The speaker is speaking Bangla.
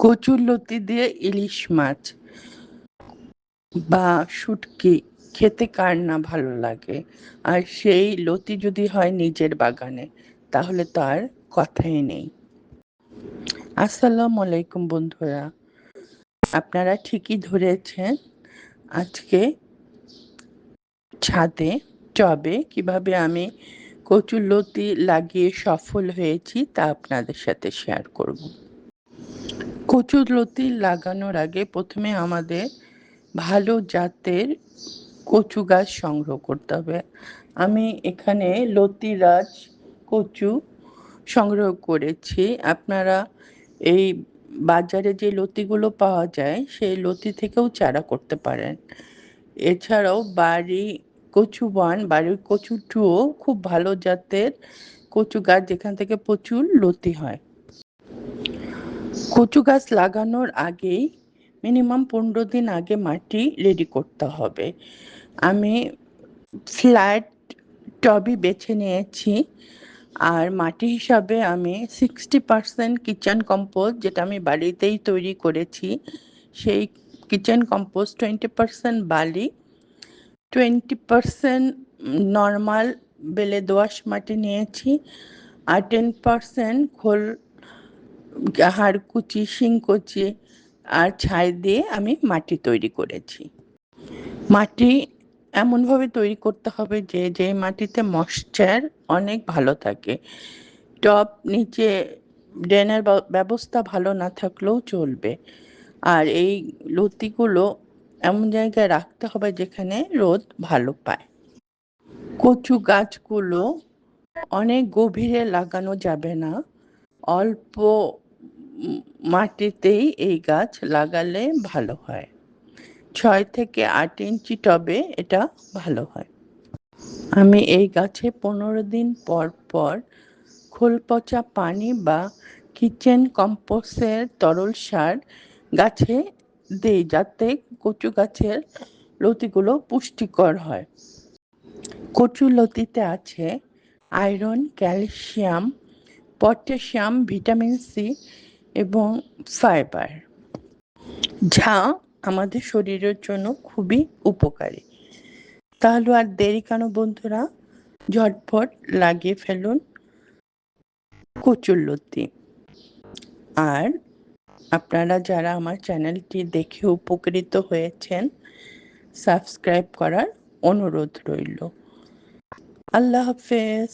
কচুরলতি দিয়ে ইলিশ মাছ বা শুটকি খেতে কার না ভালো লাগে। আর সেই লতি যদি হয় নিজের বাগানে, তাহলে তো আর কথাই নেই। আসসালামু আলাইকুম বন্ধুরা, আপনারা ঠিকই ধরেছেন। আজকে ছাদে টবে কিভাবে আমি কচুরলতি লাগিয়ে সফল হয়েছি তা আপনাদের সাথে শেয়ার করব। কচুরলতি লাগানোর আগে প্রথমে আমাদের ভালো জাতের কচু গাছ সংগ্রহ করতে হবে। আমি এখানে লতিরাজ কচু সংগ্রহ করেছি। আপনারা এই বাজারে যে লতিগুলো পাওয়া যায় সেই লতি থেকেও চারা করতে পারেন। এছাড়াও বাড়ির কচু টুও খুব ভালো জাতের কচু গাছ, যেখান থেকে প্রচুর লতি হয়। কচু গাছ লাগানোর আগেই মিনিমাম 15 দিন আগে মাটি রেডি করতে হবে। আমি ফ্ল্যাট টবই বেছে নিয়েছি। আর মাটি হিসাবে আমি 60% কিচেন কম্পোস্ট, যেটা আমি বাড়িতেই তৈরি করেছি, সেই কিচেন কম্পোস্ট, 20% বালি, 20% নর্মাল বেলে দোআঁশ মাটি নিয়েছি, আর 10% খোল, হাড়কুচি, শিংকুচি আর ছাই দিয়ে আমি মাটি তৈরি করেছি। মাটি এমনভাবে তৈরি করতে হবে যে মাটিতে ময়েশ্চার অনেক ভালো থাকে। টব নিচে ড্রেনের ব্যবস্থা ভালো না থাকলেও চলবে। আর এই লতিগুলো এমন জায়গায় রাখতে হবে যেখানে রোদ ভালো পায়। কচু গাছগুলো অনেক গভীরে লাগানো যাবে না, অল্প মাটিতেই এই গাছ লাগালে ভালো হয়। 6 থেকে 8 ইঞ্চি টবে এটা ভালো হয়। আমি এই গাছে 15 দিন পর পর খোল পচা পানি বা কিচেন কম্পোস্টের তরল সার গাছে দেই, যাতে কচু গাছের লতিগুলো পুষ্টিকর হয়। কচু লতিতে আছে iron, calcium, potassium, vitamin C এবং ফাইবার, যা আমাদের শরীরের জন্য খুবই উপকারী। তাহলে আর দেরি কেন বন্ধুরা, ঝটপট লাগিয়ে ফেলুন কচুরলতি। আর আপনারা যারা আমার চ্যানেলটি দেখে উপকৃত হয়েছেন, সাবস্ক্রাইব করার অনুরোধ রইল। আল্লাহ হাফেজ।